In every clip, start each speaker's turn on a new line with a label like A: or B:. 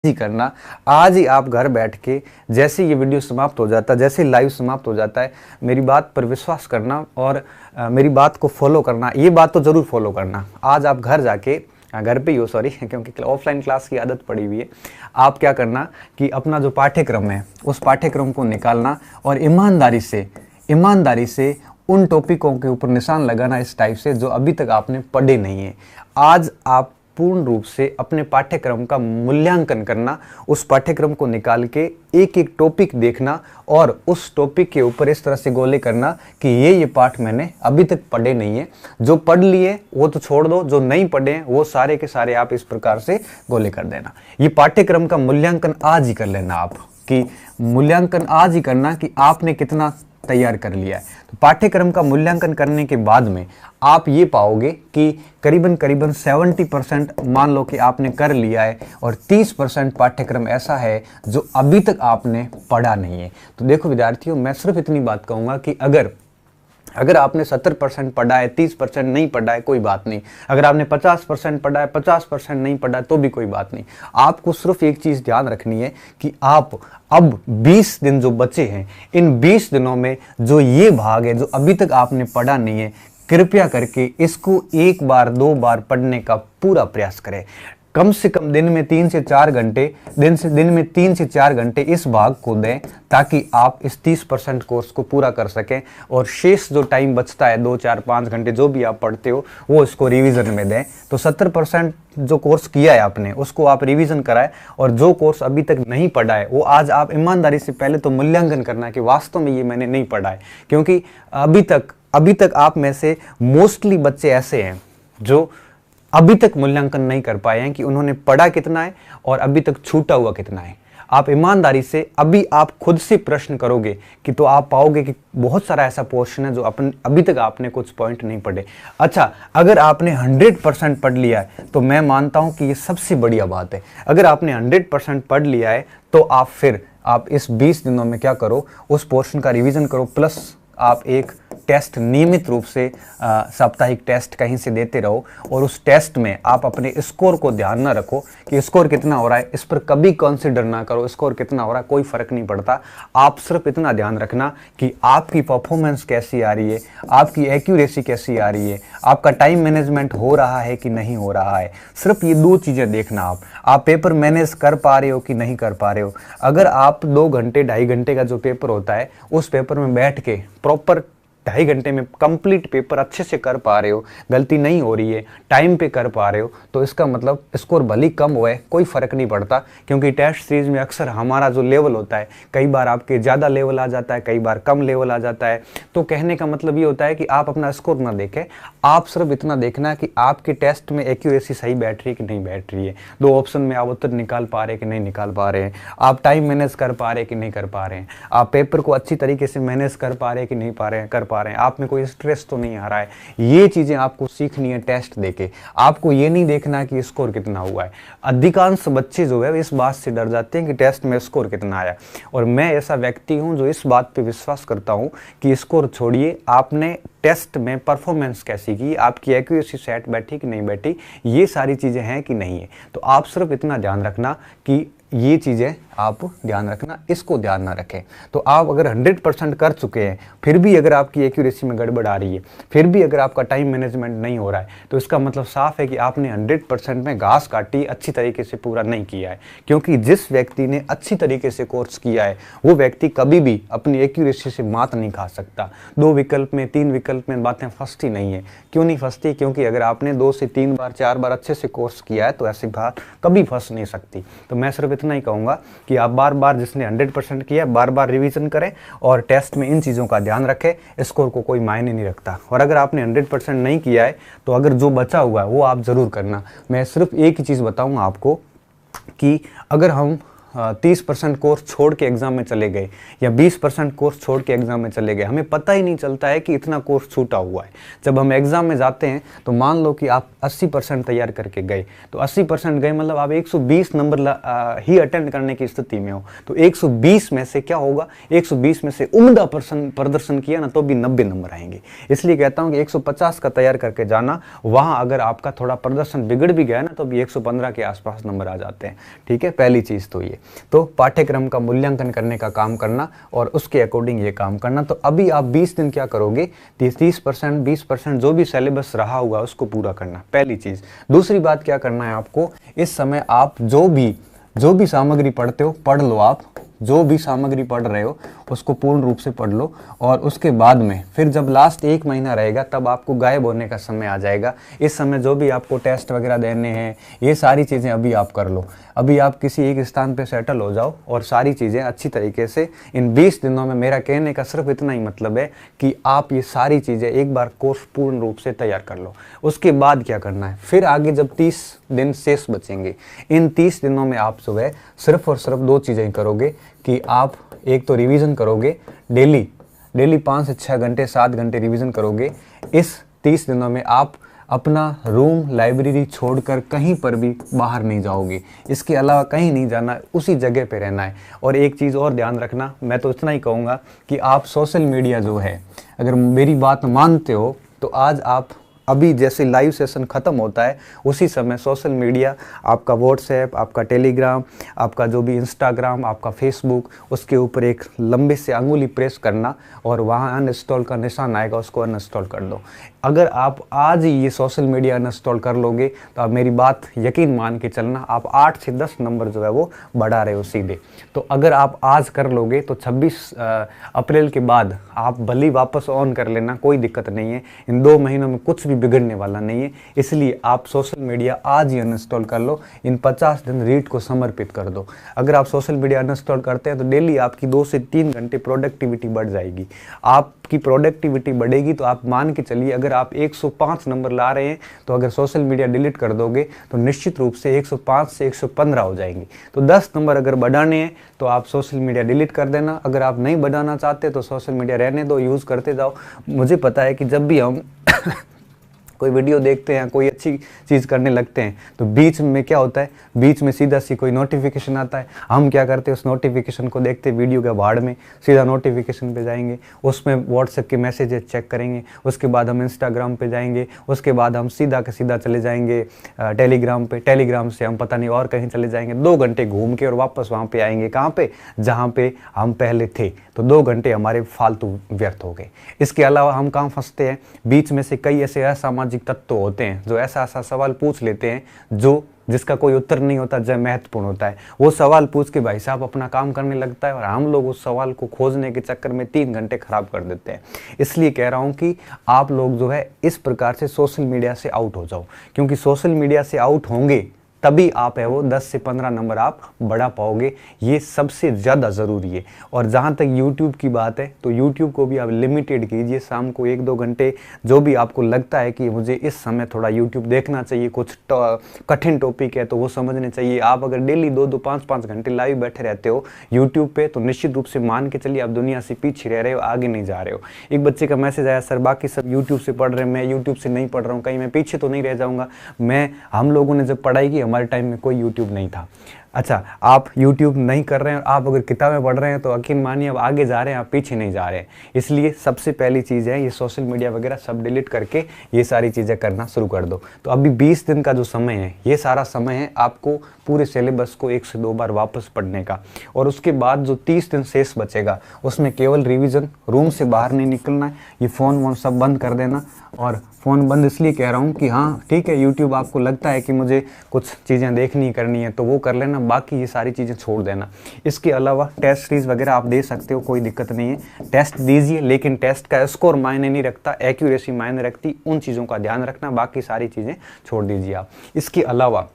A: ही करना। आज ही आप घर बैठ के जैसे ये वीडियो समाप्त हो जाता है, जैसे लाइव समाप्त हो जाता है, मेरी बात पर विश्वास करना और मेरी बात को फॉलो करना। ये बात तो ज़रूर फॉलो करना। आज आप घर जाके, घर पे ही हो सॉरी, क्योंकि ऑफलाइन क्लास की आदत पड़ी हुई है। आप क्या करना कि अपना जो पाठ्यक्रम है उस पाठ्यक्रम को निकालना और ईमानदारी से उन टॉपिकों के ऊपर निशान लगाना इस टाइप से जो अभी तक आपने पढ़े नहीं है। आज आप पूर्ण रूप से अपने पाठ्यक्रम का मूल्यांकन करना, उस पाठ्यक्रम को निकाल के एक एक टॉपिक देखना और उस टॉपिक के ऊपर इस तरह से गोले करना कि ये पाठ मैंने अभी तक पढ़े नहीं है। जो पढ़ लिए वो तो छोड़ दो, जो नहीं पढ़े हैं वो सारे के सारे आप इस प्रकार से गोले कर देना। ये पाठ्यक्रम का मूल्यांकन आज ही कर लेना आप, कि मूल्यांकन आज ही करना कि आपने कितना तैयार कर लिया है। तो पाठ्यक्रम का मूल्यांकन करने के बाद में आप ये पाओगे कि करीबन 70% मान लो कि आपने कर लिया है और 30% पाठ्यक्रम ऐसा है जो अभी तक आपने पढ़ा नहीं है। तो देखो विद्यार्थियों, मैं सिर्फ इतनी बात कहूँगा कि अगर आपने 70% पढ़ा है, 30% नहीं पढ़ा है, कोई बात नहीं। अगर आपने 50% पढ़ा है, 50% नहीं पढ़ा है, तो भी कोई बात नहीं। आपको सिर्फ एक चीज़ ध्यान रखनी है कि आप अब 20 दिन जो बचे हैं, इन 20 दिनों में जो ये भाग है जो अभी तक आपने पढ़ा नहीं है, कृपया करके इसको एक बार 2 बार पढ़ने का पूरा प्रयास करें। कम से कम दिन में 3 से 4 घंटे इस भाग को दें, ताकि आप इस 30% कोर्स को पूरा कर सकें और शेष जो टाइम बचता है 2, 4, 5 घंटे जो भी आप पढ़ते हो वो इसको रिवीजन में दें। तो 70% जो कोर्स किया है आपने उसको आप रिवीजन कराएं और जो कोर्स अभी तक नहीं पढ़ा है वो आज आप ईमानदारी से पहले तो मूल्यांकन करना कि वास्तव में ये मैंने नहीं पढ़ा है। क्योंकि अभी तक आप में से मोस्टली बच्चे ऐसे हैं जो अभी तक मूल्यांकन नहीं कर पाए हैं कि उन्होंने पढ़ा कितना है और अभी तक छूटा हुआ कितना है। आप ईमानदारी से अभी आप खुद से प्रश्न करोगे कि तो आप पाओगे कि बहुत सारा ऐसा पोर्शन है जो अभी तक आपने कुछ पॉइंट नहीं पढ़े। अच्छा, अगर आपने 100% पढ़ लिया है तो मैं मानता हूं कि ये सबसे बढ़िया बात है। अगर आपने 100% पढ़ लिया है तो आप इस 20 दिनों में क्या करो, उस पोर्शन का रिवीजन करो, प्लस आप एक टेस्ट नियमित रूप से साप्ताहिक टेस्ट कहीं से देते रहो और उस टेस्ट में आप अपने स्कोर को ध्यान ना रखो कि स्कोर कितना हो रहा है। इस पर कभी कंसिडर ना करो स्कोर कितना हो रहा है, कोई फर्क नहीं पड़ता। आप सिर्फ इतना ध्यान रखना कि आपकी परफॉर्मेंस कैसी आ रही है, आपकी एक्यूरेसी कैसी आ रही है, आपका टाइम मैनेजमेंट हो रहा है कि नहीं हो रहा है। सिर्फ ये 2 चीज़ें देखना। आप पेपर मैनेज कर पा रहे हो कि नहीं कर पा रहे हो। अगर आप 2 घंटे 2.5 घंटे का जो पेपर होता है उस पेपर में बैठ के प्रॉपर 2.5 घंटे में कंप्लीट पेपर अच्छे से कर पा रहे हो, गलती नहीं हो रही है, टाइम पे कर पा रहे हो, तो इसका मतलब स्कोर भले कम हुआ है कोई फर्क नहीं पड़ता। क्योंकि टेस्ट सीरीज में अक्सर हमारा जो लेवल होता है, कई बार आपके ज़्यादा लेवल आ जाता है, कई बार कम लेवल आ जाता है। तो कहने का मतलब ये होता है कि आप अपना स्कोर ना देखें, आप सिर्फ इतना देखना कि आपके टेस्ट में एक्यूरेसी सही बैठ रही है कि नहीं बैठ रही है, 2 ऑप्शन में आप उत्तर निकाल पा रहे हैं कि नहीं निकाल पा रहे हैं, आप टाइम मैनेज कर पा रहे हैं कि नहीं कर पा रहे हैं, आप पेपर को अच्छी तरीके से मैनेज कर पा रहे हैं कि नहीं कर पा रहे हैं, आप में कोई स्ट्रेस तो नहीं आ रहा है। ये चीजें आपको सीखनी है टेस्ट देके। आपको ये नहीं देखना कि स्कोर कितना हुआ है। अधिकांश बच्चे जो है इस बात से डर जाते हैं कि टेस्ट में स्कोर कितना आया, और मैं ऐसा व्यक्ति हूं जो इस बात पे विश्वास करता हूं कि स्कोर छोड़िए, आपने टेस्ट में परफॉर्मेंस कैसी की, आपकी एक्यूरेसी सेट बैठी कि नहीं बैठी, ये सारी चीजें हैं कि नहीं है। तो आप सिर्फ इतना ध्यान रखना कि ये चीज़ें आप ध्यान रखना, इसको ध्यान ना रखें। तो आप अगर 100% कर चुके हैं, फिर भी अगर आपकी एक्यूरेसी में गड़बड़ आ रही है, फिर भी अगर आपका टाइम मैनेजमेंट नहीं हो रहा है, तो इसका मतलब साफ है कि आपने 100% में घास काटी, अच्छी तरीके से पूरा नहीं किया है। क्योंकि जिस व्यक्ति ने अच्छी तरीके से कोर्स किया है वो व्यक्ति कभी भी अपनी एक्यूरेसी से मात नहीं खा सकता। 2 विकल्प में 3 विकल्प में बातें फंसती नहीं है। क्यों नहीं फंसती? क्योंकि अगर आपने 2 से 3 बार 4 बार अच्छे से कोर्स किया है तो ऐसी बात कभी फंस नहीं सकती। तो मैं सिर्फ इतना ही कहूँगा कि आप बार बार, जिसने 100% किया, बार बार रिवीजन करें और टेस्ट में इन चीज़ों का ध्यान रखें। स्कोर को कोई मायने नहीं रखता। और अगर आपने 100% नहीं किया है तो अगर जो बचा हुआ है वो आप ज़रूर करना। मैं सिर्फ एक ही चीज़ बताऊँगा आपको कि अगर हम 30% कोर्स छोड़ के एग्जाम में चले गए या 20% कोर्स छोड़ के एग्जाम में चले गए, हमें पता ही नहीं चलता है कि इतना कोर्स छूटा हुआ है। जब हम एग्जाम में जाते हैं तो मान लो कि आप 80% तैयार करके गए, तो 80% गए मतलब आप 120 नंबर ही अटेंड करने की स्थिति में हो। तो 120 में से क्या होगा, 120 में से उम्दा प्रदर्शन किया ना तो भी 90 नंबर आएंगे। इसलिए कहता हूँ कि 150 का तैयार करके जाना, वहाँ अगर आपका थोड़ा प्रदर्शन बिगड़ भी गया ना तो भी 115 के आसपास नंबर आ जाते हैं। ठीक है, पहली चीज़ तो ये। तो पाठ्यक्रम का मूल्यांकन करने का काम करना और उसके अकॉर्डिंग ये काम करना। तो अभी आप 20 दिन क्या करोगे, 30%, 20% जो भी सिलेबस रहा हुआ उसको पूरा करना, पहली चीज़। दूसरी बात क्या करना है आपको, इस समय आप जो भी सामग्री पढ़ते हो पढ़ लो। आप जो भी सामग्री पढ़ रहे हो उसको पूर्ण रूप से पढ़ लो, और उसके बाद में फिर जब लास्ट 1 महीना रहेगा तब आपको गायब होने का समय आ जाएगा। इस समय जो भी आपको टेस्ट वगैरह देने हैं, ये सारी चीज़ें अभी आप कर लो। अभी आप किसी एक स्थान पे सेटल हो जाओ और सारी चीज़ें अच्छी तरीके से इन 20 दिनों में, मेरा कहने का सिर्फ इतना ही मतलब है कि आप ये सारी चीज़ें एक बार कोर्स पूर्ण रूप से तैयार कर लो। उसके बाद क्या करना है, फिर आगे जब 30 दिन शेष बचेंगे, इन 30 दिनों में आप जो है सिर्फ और सिर्फ 2 चीज़ें करोगे कि आप एक तो रिवीजन करोगे, डेली 5 से 6 घंटे 7 घंटे रिवीजन करोगे। इस 30 दिनों में आप अपना रूम, लाइब्रेरी छोड़कर कहीं पर भी बाहर नहीं जाओगे। इसके अलावा कहीं नहीं जाना, उसी जगह पे रहना है। और एक चीज़ और ध्यान रखना, मैं तो इतना ही कहूँगा कि आप सोशल मीडिया जो है, अगर मेरी बात मानते हो तो आज आप अभी जैसे लाइव सेशन ख़त्म होता है उसी समय सोशल मीडिया, आपका व्हाट्सएप, आपका टेलीग्राम, आपका जो भी इंस्टाग्राम, आपका फेसबुक, उसके ऊपर एक लंबे से अंगुली प्रेस करना और वहाँ अनइंस्टॉल का निशान आएगा, उसको अनइंस्टॉल कर दो। अगर आप आज ही ये सोशल मीडिया अनइंस्टॉल कर लोगे तो आप मेरी बात यकीन मान के चलना, आप 8 से 10 नंबर जो है वो बढ़ा रहे हो सीधे। तो अगर आप आज कर लोगे तो 26 अप्रैल के बाद आप भले वापस ऑन कर लेना, कोई दिक्कत नहीं है। इन 2 महीनों में कुछ भी बिगड़ने वाला नहीं है। इसलिए आप सोशल मीडिया आज ही अनइंस्टॉल कर लो, इन 50 दिन रीड को समर्पित कर दो। अगर आप सोशल मीडिया अनइंस्टॉल करते हैं तो डेली आपकी 2 से 3 घंटे प्रोडक्टिविटी बढ़ जाएगी। आपकी प्रोडक्टिविटी बढ़ेगी तो आप मान के चलिए, अगर आप 105 नंबर ला रहे हैं तो अगर सोशल मीडिया डिलीट कर दोगे तो निश्चित रूप से 105 से 115 हो जाएंगी। तो 10 नंबर अगर बढ़ाने हैं तो आप सोशल मीडिया डिलीट कर देना। अगर आप नहीं बढ़ाना चाहते तो सोशल मीडिया रहने दो, यूज़ करते जाओ। मुझे पता है कि जब भी हम कोई वीडियो देखते हैं, कोई अच्छी चीज़ करने लगते हैं तो बीच में क्या होता है, बीच में सीधा सी कोई नोटिफिकेशन आता है। हम क्या करते हैं, उस नोटिफिकेशन को देखते वीडियो के भाड़ में सीधा नोटिफिकेशन पे जाएंगे, उसमें व्हाट्सएप के मैसेजेस चेक करेंगे, उसके बाद हम इंस्टाग्राम पे जाएंगे, उसके बाद हम सीधा के सीधा चले जाएंगे टेलीग्राम पे, टेलीग्राम से हम पता नहीं और कहीं चले जाएंगे, 2 घंटे घूम के और वापस वहाँ पे आएंगे, कहाँ पे, जहाँ पे हम पहले थे। तो 2 घंटे हमारे फालतू व्यर्थ हो गए। इसके अलावा हम कहाँ फंसते हैं, बीच में से कई ऐसे असामाजिक तत्व होते हैं जो ऐसा सवाल पूछ लेते हैं जिसका कोई उत्तर नहीं होता, जो महत्वपूर्ण होता है। वो सवाल पूछ के भाई साहब अपना काम करने लगता है और हम लोग उस सवाल को खोजने के चक्कर में 3 घंटे खराब कर देते हैं। इसलिए कह रहा हूं कि आप लोग जो है इस प्रकार से सोशल मीडिया से आउट हो जाओ, क्योंकि सोशल मीडिया से आउट होंगे तभी आप है वो 10 से 15 नंबर आप बढ़ा पाओगे। ये सबसे ज़्यादा ज़रूरी है। और जहाँ तक YouTube की बात है तो YouTube को भी आप लिमिटेड कीजिए, शाम को 1-2 घंटे जो भी आपको लगता है कि मुझे इस समय थोड़ा YouTube देखना चाहिए, कुछ कठिन टॉपिक है तो वो समझने चाहिए। आप अगर डेली 2-2, 5-5 घंटे लाइव बैठे रहते हो YouTube पे तो निश्चित रूप से मान के चलिए आप दुनिया से पीछे रह रहे हो, आगे नहीं जा रहे हो। एक बच्चे का मैसेज आया, सर बाकी सब YouTube से पढ़ रहे हैं, मैं YouTube से नहीं पढ़ रहा हूँ, कहीं मैं पीछे तो नहीं रह जाऊँगा। हम लोगों ने जब पढ़ाई की हमारे टाइम में कोई YouTube नहीं था। अच्छा, आप YouTube नहीं कर रहे हैं, आप अगर किताबें पढ़ रहे हैं तो यकीन मानिए अब आगे जा रहे हैं, आप पीछे नहीं जा रहे हैं। इसलिए सबसे पहली चीज़ है ये सोशल मीडिया वगैरह सब डिलीट करके ये सारी चीज़ें करना शुरू कर दो। तो अभी 20 दिन का जो समय है ये सारा समय है आपको पूरे सिलेबस को 1 से 2 बार वापस पढ़ने का। और उसके बाद जो 30 दिन शेष बचेगा उसमें केवल रिविज़न, रूम से बाहर नहीं निकलना है, ये फ़ोन वोन सब बंद कर देना। और फ़ोन बंद इसलिए कह रहा हूँ कि हाँ ठीक है, YouTube आपको लगता है कि मुझे कुछ चीज़ें देखनी करनी है तो वो कर लेना, बाकी ये सारी चीज़ें छोड़ देना। इसके अलावा टेस्ट सीरीज़ वगैरह आप दे सकते हो, कोई दिक्कत नहीं है, टेस्ट दीजिए, लेकिन टेस्ट का स्कोर मायने नहीं रखता, एक्यूरेसी मायने रखती। उन चीज़ों का ध्यान रखना, बाकी सारी चीज़ें छोड़ दीजिए आप। इसके अलावा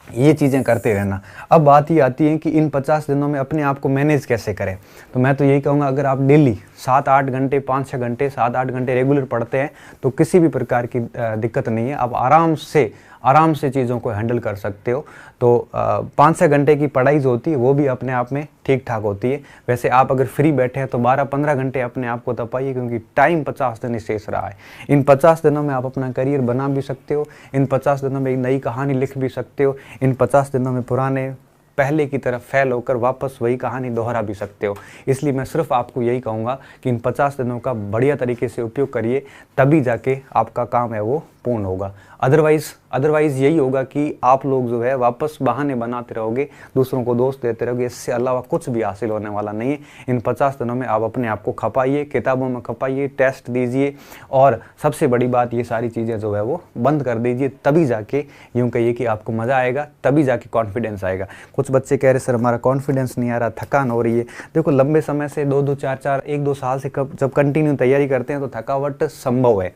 A: ये चीज़ें करते रहना। अब बात ये आती है कि इन 50 दिनों में अपने आप को मैनेज कैसे करें। तो मैं तो यही कहूँगा, अगर आप डेली 7-8 घंटे, 5-6 घंटे, 7-8 घंटे रेगुलर पढ़ते हैं तो किसी भी प्रकार की दिक्कत नहीं है। आप आराम से आराम से चीज़ों को हैंडल कर सकते हो। तो 5-6 घंटे की पढ़ाई जो होती है वो भी अपने आप में ठीक ठाक होती है। वैसे आप अगर फ्री बैठे हैं तो 12-15 घंटे अपने आप को तपाइए, क्योंकि टाइम 50 दिन ही शेष रहा है। इन 50 दिनों में आप अपना करियर बना भी सकते हो, इन 50 दिनों में एक नई कहानी लिख भी सकते हो, इन 50 दिनों में पुराने पहले की तरफ फेल होकर वापस वही कहानी दोहरा भी सकते हो। इसलिए मैं सिर्फ आपको यही कहूँगा कि इन 50 दिनों का बढ़िया तरीके से उपयोग करिए, तभी जाके आपका काम है वो पूर्ण होगा। अदरवाइज यही होगा कि आप लोग जो है वापस बहाने बनाते रहोगे, दूसरों को दोष देते रहोगे, इससे अलावा कुछ भी हासिल होने वाला नहीं है। इन 50 दिनों में आप अपने आप को खपाइए, किताबों में खपाइए, टेस्ट दीजिए, और सबसे बड़ी बात ये सारी चीज़ें जो है वो बंद कर दीजिए, तभी जाके यूँ कहिए कि आपको मज़ा आएगा, तभी जाके कॉन्फिडेंस आएगा। कुछ बच्चे कह रहे सर हमारा कॉन्फिडेंस नहीं आ रहा, थकान हो रही है। देखो लंबे समय से 2-2, 4-4, 1-2 साल से जब कंटिन्यू तैयारी करते हैं तो थकावट संभव है,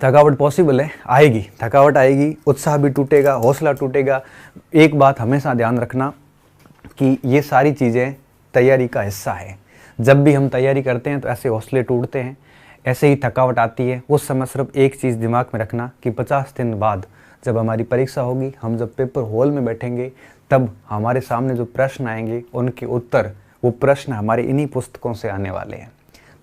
A: थकावट पॉसिबल है, आएगी, थकावट आएगी, उत्साह भी टूटेगा, हौसला टूटेगा। एक बात हमेशा ध्यान रखना कि ये सारी चीज़ें तैयारी का हिस्सा है। जब भी हम तैयारी करते हैं तो ऐसे हौसले टूटते हैं, ऐसे ही थकावट आती है। उस समय सिर्फ एक चीज़ दिमाग में रखना कि 50 दिन बाद जब हमारी परीक्षा होगी, हम जब पेपर हॉल में बैठेंगे, तब हमारे सामने जो प्रश्न आएंगे उनके उत्तर, वो प्रश्न हमारे इन्हीं पुस्तकों से आने वाले हैं।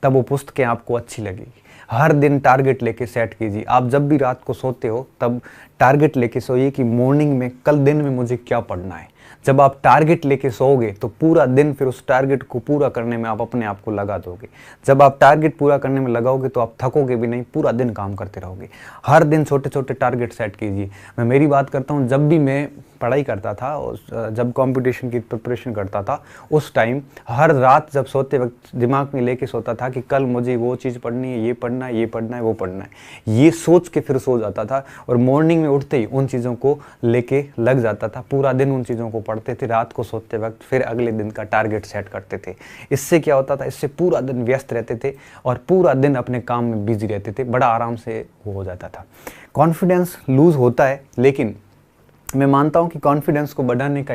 A: तब वो पुस्तकें आपको अच्छी लगेगी। हर दिन टारगेट लेके सेट कीजिए। आप जब भी रात को सोते हो तब टारगेट लेके सोइए कि मॉर्निंग में, कल दिन में मुझे क्या पढ़ना है। जब आप टारगेट लेके सोओगे तो पूरा दिन फिर उस टारगेट को पूरा करने में आप अपने आप को लगा दोगे। जब आप टारगेट पूरा करने में लगाओगे तो आप थकोगे भी नहीं, पूरा दिन काम करते रहोगे। हर दिन छोटे छोटे टारगेट सेट कीजिए। मैं मेरी बात करता हूँ, जब भी मैं पढ़ाई करता था, जब कंपटीशन की प्रिपरेशन करता था, उस टाइम हर रात जब सोते वक्त दिमाग में लेके सोता था कि कल मुझे वो चीज़ पढ़नी है, ये पढ़ना है, ये पढ़ना है, वो पढ़ना है। ये सोच के फिर सो जाता था और मॉर्निंग में उठते ही उन चीज़ों को लेके लग जाता था। पूरा दिन उन चीज़ों को पढ़ते थे, रात को सोते वक्त फिर अगले दिन का टारगेट सेट करते थे। इससे क्या होता था, इससे पूरा दिन व्यस्त रहते थे और पूरा दिन अपने काम में बिजी रहते थे, बड़ा आराम से हो जाता था। कॉन्फिडेंस लूज़ होता है, लेकिन मैं मानता हूं कि कॉन्फिडेंस को बढ़ाने का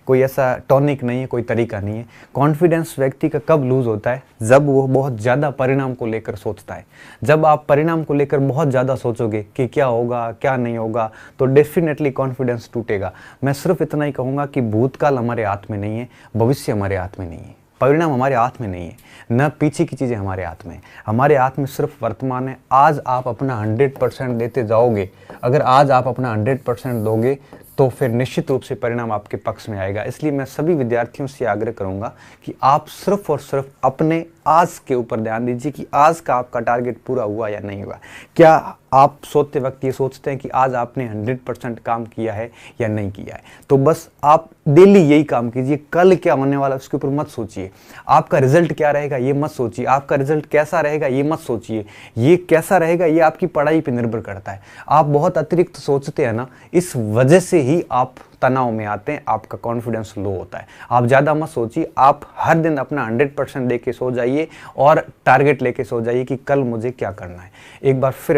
A: कोई ऐसा टॉनिक नहीं है, कोई तरीका नहीं है। कॉन्फिडेंस व्यक्ति का कब लूज होता है, जब वो बहुत ज़्यादा परिणाम को लेकर सोचता है। जब आप परिणाम को लेकर बहुत ज़्यादा सोचोगे कि क्या होगा क्या नहीं होगा, तो डेफिनेटली कॉन्फिडेंस टूटेगा। मैं सिर्फ इतना ही कहूँगा कि भूतकाल हमारे हाथ में नहीं है, भविष्य हमारे हाथ में नहीं है, परिणाम हमारे हाथ में नहीं है, न पीछे की चीज़ें हमारे हाथ में। हमारे हाथ में सिर्फ वर्तमान है। आज आप अपना 100% देते जाओगे, अगर आज आप अपना 100% दोगे तो फिर निश्चित रूप से परिणाम आपके पक्ष में आएगा। इसलिए मैं सभी विद्यार्थियों से आग्रह करूंगा कि आप सिर्फ और सिर्फ अपने आज के ऊपर ध्यान दीजिए कि आज का आपका टारगेट पूरा हुआ या नहीं हुआ। क्या आप सोते वक्त ये सोचते हैं कि आज आपने 100% काम किया है या नहीं किया है? तो बस आप डेली यही काम कीजिए। कल क्या होने वाला है उसके ऊपर मत सोचिए। आपका रिजल्ट क्या रहेगा ये मत सोचिए। आपका रिजल्ट कैसा रहेगा ये मत सोचिए। ये कैसा रहेगा ये आपकी पढ़ाई पर निर्भर करता है। आप बहुत अतिरिक्त सोचते हैं ना, इस वजह से ही आप तनाव में आते हैं, आपका कॉन्फिडेंस लो होता है। आप ज़्यादा मत सोचिए, आप हर दिन अपना 100% दे के सो जाइए और टारगेट लेके सो जाइए कि कल मुझे क्या करना है। एक बार फिर